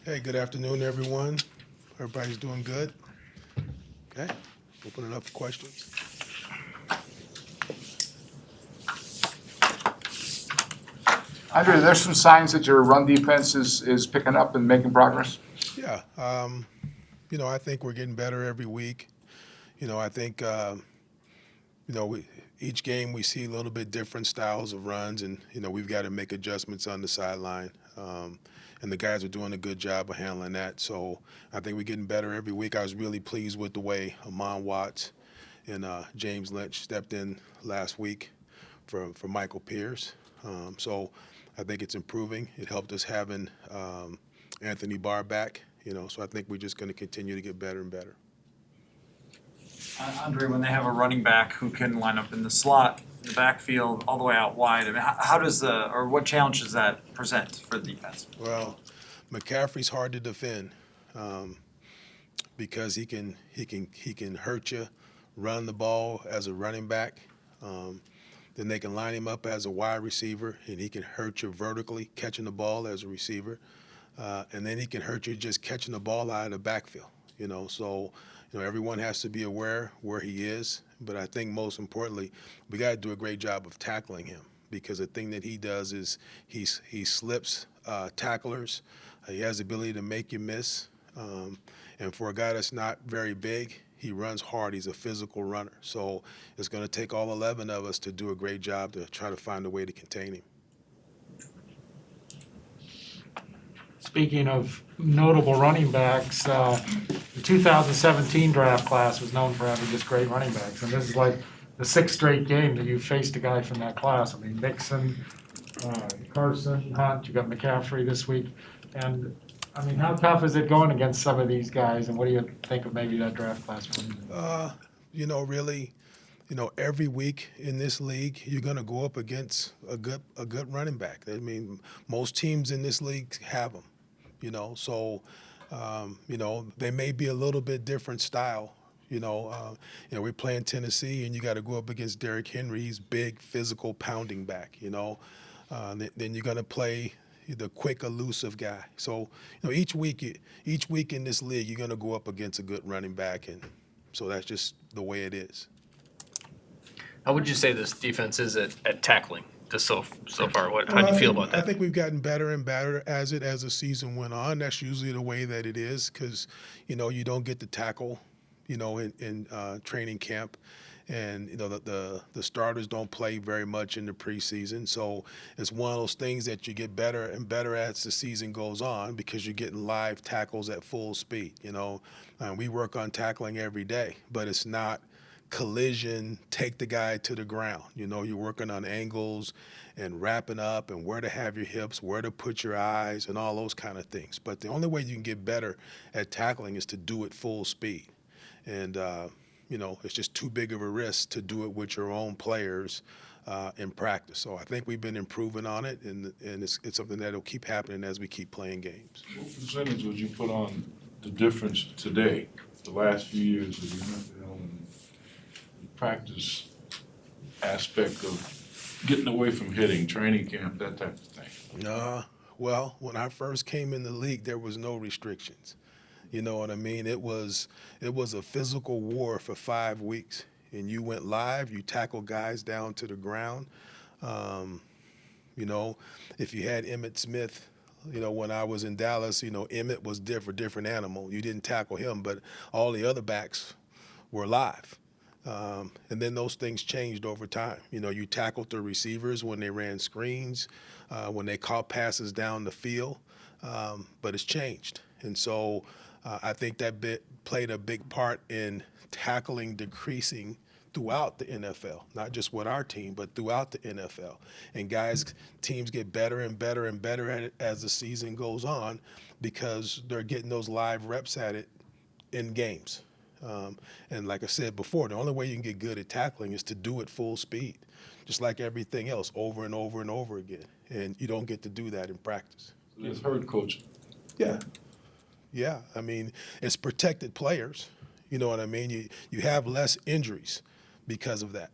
Hey, good afternoon, everyone. Everybody's doing good? Okay, open it up for questions. Andre, there's some signs that your run defense is picking up and making progress. Yeah, I think we're getting better every week. I think, each game we see a little bit different styles of runs, and, we've got to make adjustments on the sideline. And the guys are doing a good job of handling that. So I think we're getting better every week. I was really pleased with the way Amon Watts and James Lynch stepped in last week for Michael Pierce. So I think it's improving. It helped us having Anthony Barr back, so I think we're just going to continue to get better and better. Andre, when they have a running back who can line up in the slot, in the backfield, all the way out wide, I mean, how does what challenge does that present for the defense? Well, McCaffrey's hard to defend because he can hurt you, run the ball as a running back. Then they can line him up as a wide receiver, and he can hurt you vertically, catching the ball as a receiver. And then he can hurt you just catching the ball out of the backfield. So everyone has to be aware where he is. But I think most importantly, we got to do a great job of tackling him because the thing that he does is he slips tacklers. He has the ability to make you miss. And for a guy that's not very big, he runs hard. He's a physical runner. So it's going to take all 11 of us to do a great job to try to find a way to contain him. Speaking of notable running backs, the 2017 draft class was known for having just great running backs, and this is like the sixth straight game that you've faced a guy from that class. I mean, Mixon, Carson, Hunt, you got McCaffrey this week, and I mean, how tough is it going against some of these guys, and what do you think of maybe that draft class for them? Really, every week in this league, you're going to go up against a good running back. I mean, most teams in this league have them. So they may be a little bit different style. We're playing Tennessee, and you got to go up against Derrick Henry. He's big, physical, pounding back. Then you're going to play the quick, elusive guy. So each week in this league, you're going to go up against a good running back, and so that's just the way it is. How would you say this defense is at tackling just so far? How do you feel about that? I think we've gotten better and better as the season went on. That's usually the way that it is because, you don't get to tackle, in training camp. And, the starters don't play very much in the preseason. So it's one of those things that you get better and better as the season goes on because you're getting live tackles at full speed, And we work on tackling every day, but it's not collision, take the guy to the ground. You're working on angles and wrapping up and where to have your hips, where to put your eyes, and all those kind of things. But the only way you can get better at tackling is to do it full speed. And, it's just too big of a risk to do it with your own players in practice. So I think we've been improving on it, and it's something that will keep happening as we keep playing games. What percentage would you put on the difference today, the last few years of the NFL and the practice aspect of getting away from hitting, training camp, that type of thing? Well, when I first came in the league, there was no restrictions. You know what I mean? It was a physical war for 5 weeks, and you went live. You tackled guys down to the ground. If you had Emmitt Smith, when I was in Dallas, Emmitt was different animal. You didn't tackle him, but all the other backs were live. And then those things changed over time. You tackled the receivers when they ran screens, when they caught passes down the field, but it's changed. And so I think that played a big part in tackling decreasing throughout the NFL, not just with our team, but throughout the NFL. And teams get better and better and better at it as the season goes on because they're getting those live reps at it in games. And like I said before, the only way you can get good at tackling is to do it full speed, just like everything else, over and over and over again. And you don't get to do that in practice. It's hurt coaching. Yeah. I mean, it's protected players. You know what I mean? You have less injuries because of that.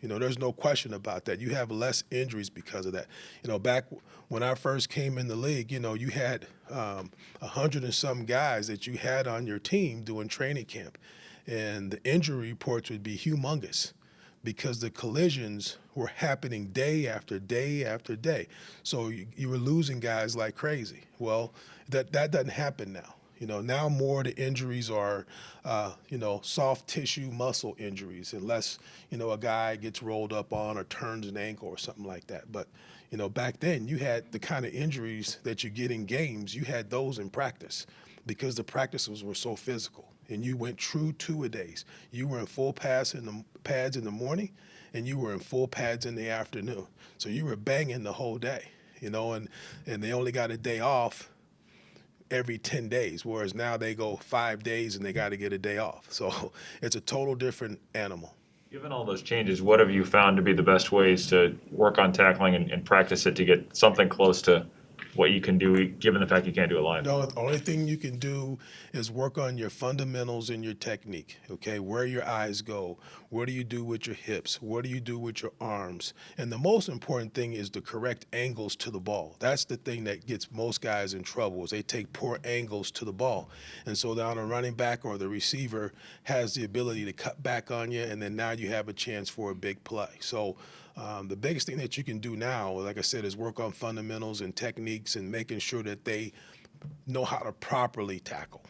There's no question about that. You have less injuries because of that. Back when I first came in the league, you had 100 and some guys that you had on your team doing training camp, and the injury reports would be humongous because the collisions were happening day after day after day. So you were losing guys like crazy. Well, that doesn't happen now. Now more of the injuries are, soft tissue muscle injuries, unless, a guy gets rolled up on or turns an ankle or something like that. But, back then you had the kind of injuries that you get in games, you had those in practice because the practices were so physical and you went true two-a-days. You were in full pads in the morning and you were in full pads in the afternoon. So you were banging the whole day, and they only got a day off every 10 days, whereas now they go 5 days and they got to get a day off. So it's a total different animal. Given all those changes, what have you found to be the best ways to work on tackling and practice it to get something close to what you can do, given the fact you can't do it live? No, the only thing you can do is work on your fundamentals and your technique, okay? Where your eyes go, what do you do with your hips, what do you do with your arms? And the most important thing is the correct angles to the ball. That's the thing that gets most guys in trouble is they take poor angles to the ball. And so now the running back or the receiver has the ability to cut back on you, and then now you have a chance for a big play. So the biggest thing that you can do now, like I said, is work on fundamentals and techniques and making sure that they know how to properly tackle.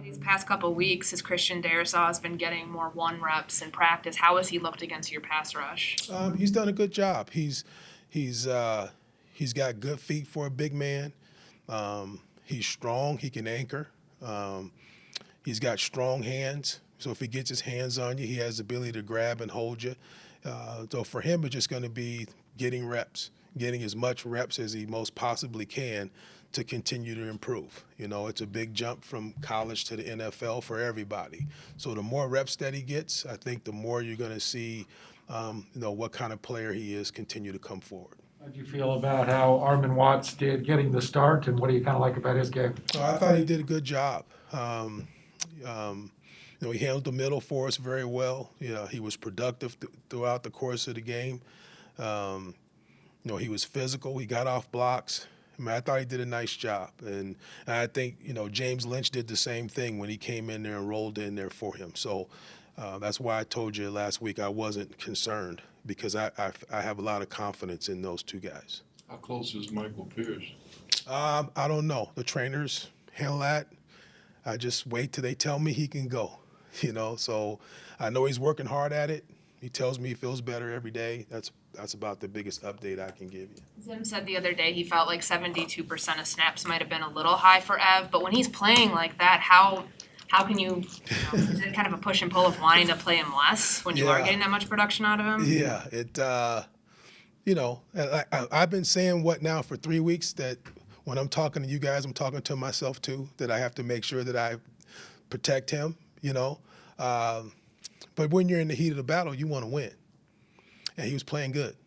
These past couple weeks, as Christian Darrisaw has been getting more one reps in practice, how has he looked against your pass rush? He's done a good job. He's got good feet for a big man. He's strong. He can anchor. He's got strong hands. So if he gets his hands on you, he has the ability to grab and hold you. So for him, it's just going to be getting reps, getting as much reps as he most possibly can to continue to improve. It's a big jump from college to the NFL for everybody. So the more reps that he gets, I think the more you're going to see, what kind of player he is continue to come forward. How do you feel about how Armin Watts did getting the start, and what do you kind of like about his game? I thought he did a good job. He handled the middle for us very well. He was productive throughout the course of the game. He was physical. He got off blocks. I thought he did a nice job. And I think, James Lynch did the same thing when he came in there and rolled in there for him. So that's why I told you last week I wasn't concerned because I have a lot of confidence in those two guys. How close is Michael Pierce? I don't know. The trainers handle that. I just wait till they tell me he can go. So I know he's working hard at it. He tells me he feels better every day. That's about the biggest update I can give you. Zim said the other day he felt like 72% of snaps might have been a little high for Ev, but when he's playing like that, how can you is it kind of a push and pull of wanting to play him less when you are getting that much production out of him? Yeah, I've been saying what now for 3 weeks that when I'm talking to you guys, I'm talking to myself too, that I have to make sure that I protect him, But when you're in the heat of the battle, you want to win. And he was playing good,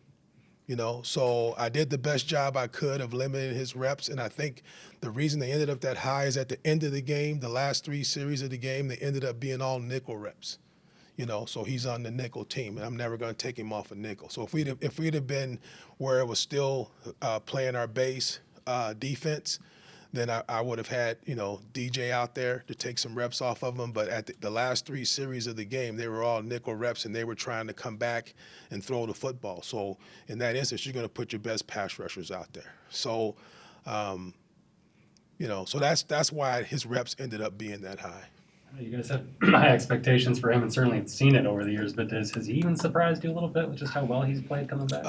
So I did the best job I could of limiting his reps. And I think the reason they ended up that high is at the end of the game, the last 3 series of the game, they ended up being all nickel reps. So he's on the nickel team, and I'm never going to take him off a nickel. So if we'd have been where it was still playing our base defense, then I would have had, DJ out there to take some reps off of him. But at the last 3 series of the game, they were all nickel reps, and they were trying to come back and throw the football. So in that instance, you're going to put your best pass rushers out there. So, so that's why his reps ended up being that high. You guys have high expectations for him and certainly have seen it over the years, but has he even surprised you a little bit with just how well he's played coming back?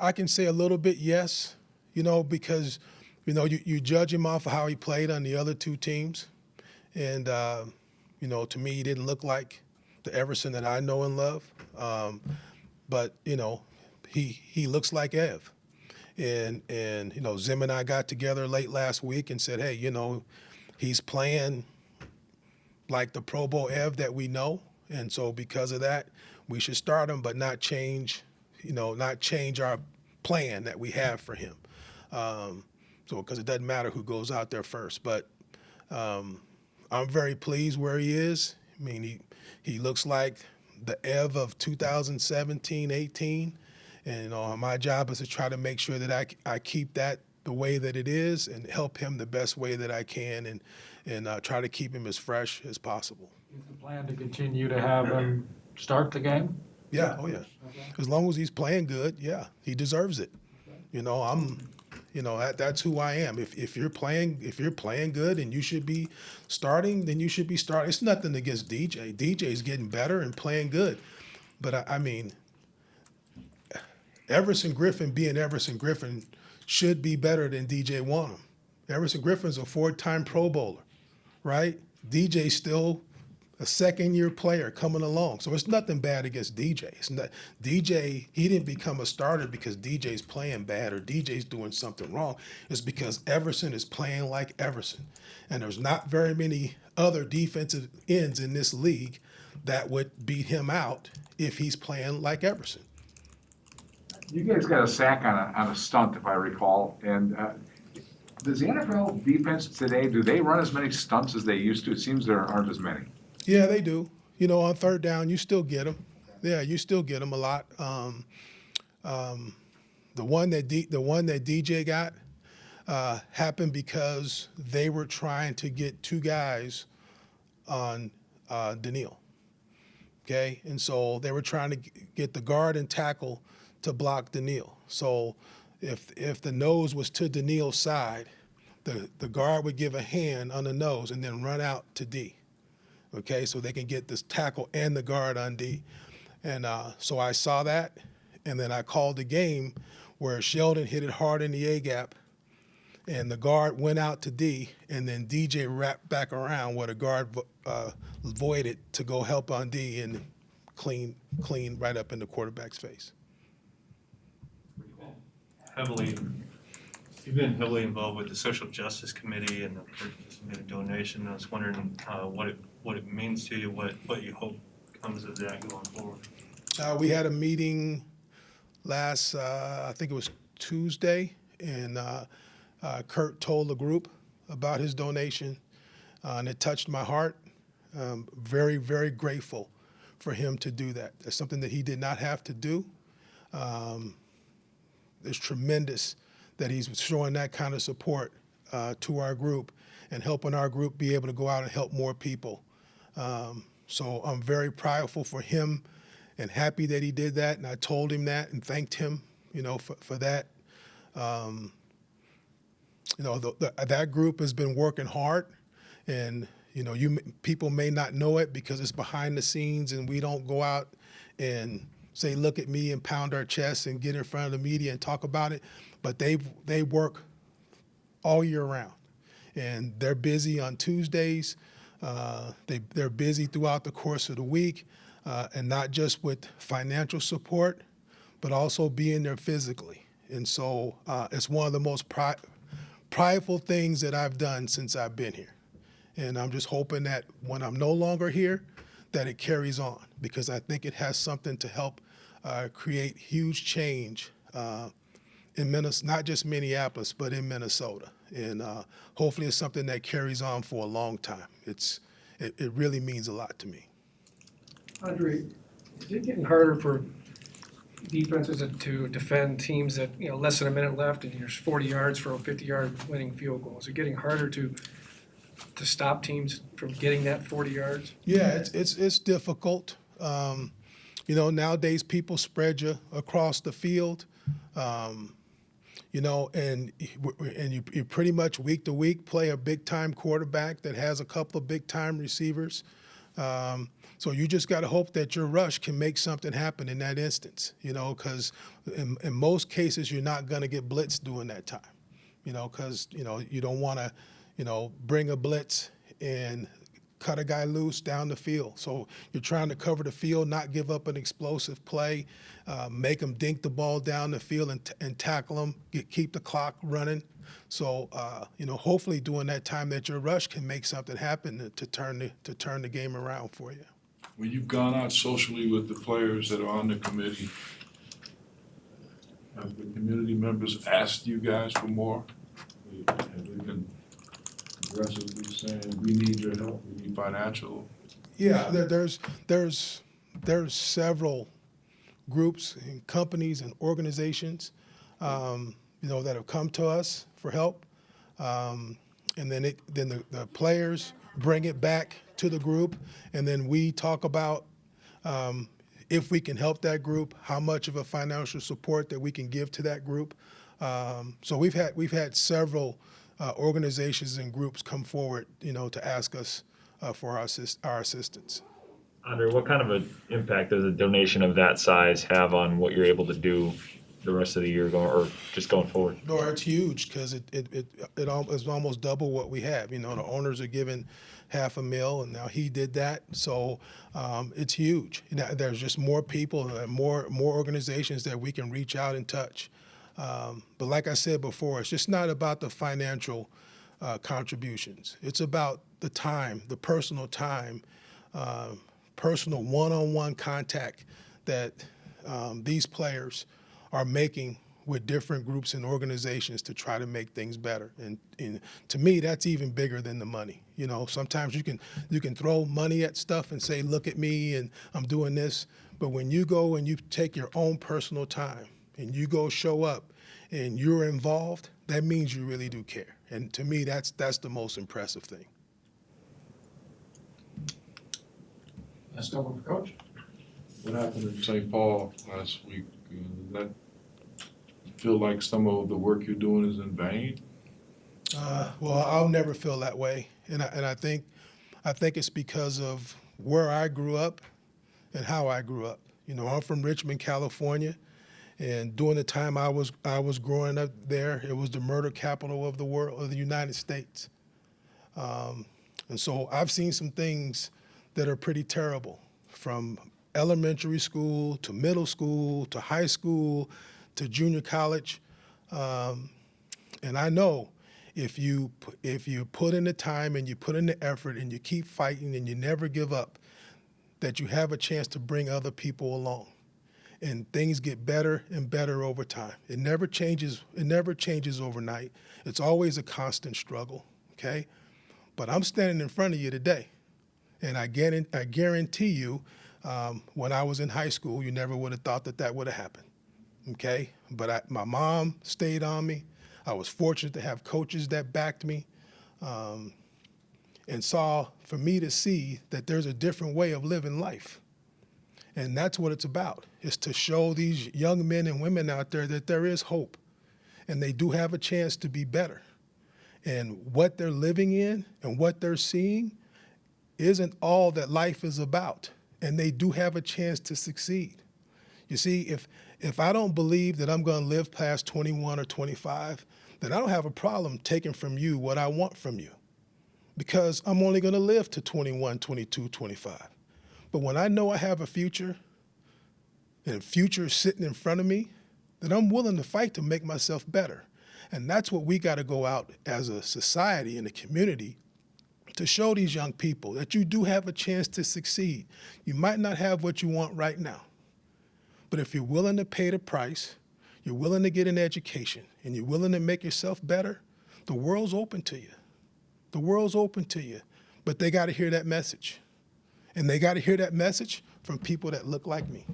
I can say a little bit yes, because, you judge him off of how he played on the other 2 teams. And, to me, he didn't look like the Everson that I know and love. But, he looks like Ev. And Zim and I got together late last week and said, hey, he's playing like the Pro Bowl Ev that we know. And so because of that, we should start him, but not change our plan that we have for him. Because it doesn't matter who goes out there first. But I'm very pleased where he is. I mean, he looks like the Ev of 2017, 18. And my job is to try to make sure that I keep that the way that it is and help him the best way that I can and try to keep him as fresh as possible. Is the plan to continue to have him start the game? Yeah, oh yeah. As long as he's playing good, yeah, he deserves it. That's who I am. If you're playing good and you should be starting, then you should be starting. It's nothing against DJ. DJ's getting better and playing good, but I mean, Everson Griffen being Everson Griffen should be better than DJ Wanham. Everson Griffin's a 4-time Pro Bowler, right? DJ's still a second-year player coming along. So it's nothing bad against DJ. It's not DJ, he didn't become a starter because DJ's playing bad or DJ's doing something wrong. It's because Everson is playing like Everson. And there's not very many other defensive ends in this league that would beat him out if he's playing like Everson. You guys got a sack on a stunt, if I recall, and does the NFL defense today, do they run as many stunts as they used to? It seems there aren't as many. Yeah, they do. On third down, you still get them. Yeah, you still get them a lot. The one that DJ got happened because they were trying to get two guys on Daniil. Okay, and so they were trying to get the guard and tackle to block Daniil. So if the nose was to Daniil's side, the guard would give a hand on the nose and then run out to D. Okay, so they can get this tackle and the guard on D. And so I saw that, and then I called the game where Sheldon hit it hard in the A-gap, and the guard went out to D, and then DJ wrapped back around where the guard voided to go help on D and clean right up in the quarterback's face. You've been heavily involved with the Social Justice Committee and the purchase made a donation. I was wondering what it means to you, what you hope comes of that going forward. We had a meeting last, I think it was Tuesday, and Kurt told the group about his donation, and it touched my heart. Very, very grateful for him to do that. That's something that he did not have to do. It's tremendous that he's showing that kind of support to our group and helping our group be able to go out and help more people. So I'm very prideful for him and happy that he did that. And I told him that and thanked him, for that. That group has been working hard, and people may not know it because it's behind the scenes and we don't go out and say, look at me and pound our chests and get in front of the media and talk about it. But they work all year round, and they're busy on Tuesdays. They're busy throughout the course of the week, and not just with financial support, but also being there physically. And so it's one of the most prideful things that I've done since I've been here. And I'm just hoping that when I'm no longer here, that it carries on, because I think it has something to help create huge change in Minnesota, not just Minneapolis, but in Minnesota. And hopefully it's something that carries on for a long time. It really means a lot to me. Andre, is it getting harder for defenses to defend teams that, less than a minute left and there's 40 yards for a 50-yard winning field goal? Is it getting harder to stop teams from getting that 40 yards? Yeah, it's difficult. Nowadays people spread you across the field, and you pretty much week to week play a big-time quarterback that has a couple of big-time receivers. So you just got to hope that your rush can make something happen in that instance, because in most cases you're not going to get blitzed during that time, because, you don't want to, bring a blitz and cut a guy loose down the field. So you're trying to cover the field, not give up an explosive play, make them dink the ball down the field and tackle them, keep the clock running. So, hopefully during that time that your rush can make something happen to turn the game around for you. When you've gone out socially with the players that are on the committee, have the community members asked you guys for more? Have they been aggressively saying, we need your help, we need financial? Yeah, there's there's several groups and companies and organizations, that have come to us for help. And then the players bring it back to the group, and then we talk about if we can help that group, how much of a financial support that we can give to that group. So we've had several organizations and groups come forward, to ask us for our assistance. Andre, what kind of an impact does a donation of that size have on what you're able to do the rest of the year or just going forward? No, it's huge because it's almost double what we have. The owners are giving $500,000, and now he did that. So it's huge. There's just more people, more organizations that we can reach out and touch. But like I said before, it's just not about the financial contributions. It's about the time, the personal time, personal one-on-one contact that these players are making with different groups and organizations to try to make things better. And to me, that's even bigger than the money. Sometimes you can throw money at stuff and say, look at me and I'm doing this. But when you go and you take your own personal time and you go show up and you're involved, that means you really do care. And to me, that's the most impressive thing. That's double for Coach. What happened in St. Paul last week? Did that feel like some of the work you're doing is in vain? Well, I'll never feel that way, and I think it's because of where I grew up and how I grew up. I'm from Richmond, California, and during the time I was growing up there, it was the murder capital of the world, of the United States, and so I've seen some things that are pretty terrible, from elementary school to middle school to high school to junior college, and I know if you put in the time and you put in the effort and you keep fighting and you never give up, that you have a chance to bring other people along, and things get better and better over time. It never changes. It never changes overnight. It's always a constant struggle. Okay, but I'm standing in front of you today, and I guarantee you, when I was in high school, you never would have thought that would have happened. Okay, but my mom stayed on me. I was fortunate to have coaches that backed me, and saw for me to see that there's a different way of living life. And that's what it's about, is to show these young men and women out there that there is hope, and they do have a chance to be better. And what they're living in and what they're seeing isn't all that life is about, and they do have a chance to succeed. You see, if I don't believe that I'm going to live past 21 or 25, then I don't have a problem taking from you what I want from you, because I'm only going to live to 21, 22, 25. But when I know I have a future, and a future is sitting in front of me, then I'm willing to fight to make myself better. And that's what we got to go out as a society and a community to show these young people that you do have a chance to succeed. You might not have what you want right now, but if you're willing to pay the price, you're willing to get an education, and you're willing to make yourself better, the world's open to you. The world's open to you. But they got to hear that message. And they got to hear that message from people that look like me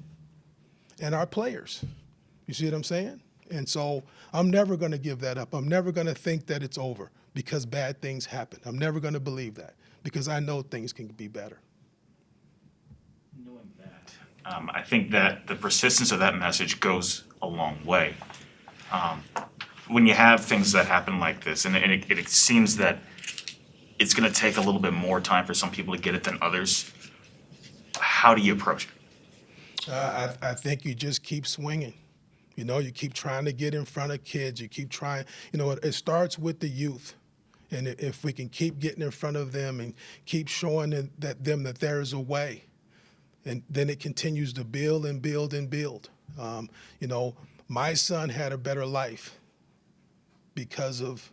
and our players. You see what I'm saying? And so I'm never going to give that up. I'm never going to think that it's over because bad things happen. I'm never going to believe that, because I know things can be better. Knowing that, I think that the persistence of that message goes a long way. When you have things that happen like this, and it seems that it's going to take a little bit more time for some people to get it than others, how do you approach it? I think you just keep swinging. You keep trying to get in front of kids. You keep trying. It starts with the youth. And if we can keep getting in front of them and keep showing them that there is a way, and then it continues to build and build and build. My son had a better life because of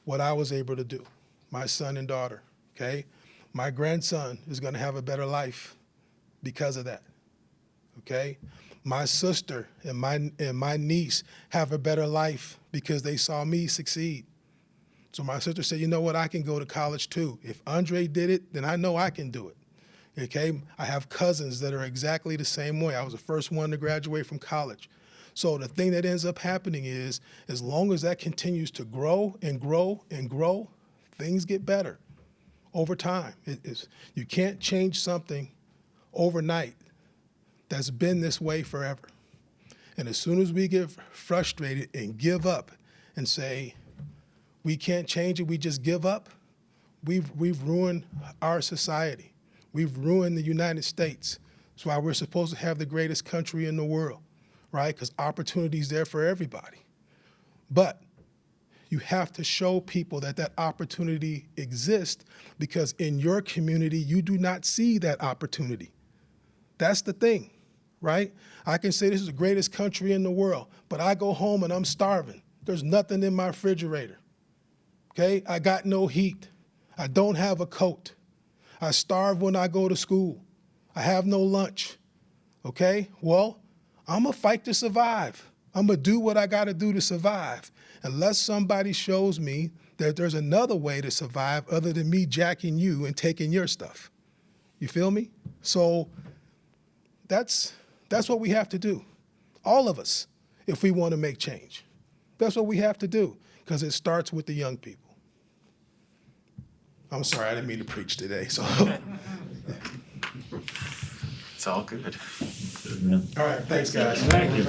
what I was able to do. My son and daughter, okay? My grandson is going to have a better life because of that, okay? My sister and my niece have a better life because they saw me succeed. So my sister said, you know what, I can go to college too. If Andre did it, then I know I can do it. Okay, I have cousins that are exactly the same way. I was the first one to graduate from college. So the thing that ends up happening is, as long as that continues to grow and grow and grow, things get better over time. You can't change something overnight that's been this way forever. And as soon as we get frustrated and give up and say, we can't change it, we just give up, we've ruined our society. We've ruined the United States. That's why we're supposed to have the greatest country in the world, right? Because opportunity's there for everybody. But you have to show people that that opportunity exists, because in your community, you do not see that opportunity. That's the thing, right? I can say this is the greatest country in the world, but I go home and I'm starving. There's nothing in my refrigerator, okay? I got no heat. I don't have a coat. I starve when I go to school. I have no lunch, okay? Well, I'm gonna fight to survive. I'm gonna do what I gotta do to survive, unless somebody shows me that there's another way to survive other than me jacking you and taking your stuff. You feel me? So that's what we have to do, all of us, if we want to make change. That's what we have to do, because it starts with the young people. I'm sorry, I didn't mean to preach today. So, It's all good. all right, thanks, guys. Thank you.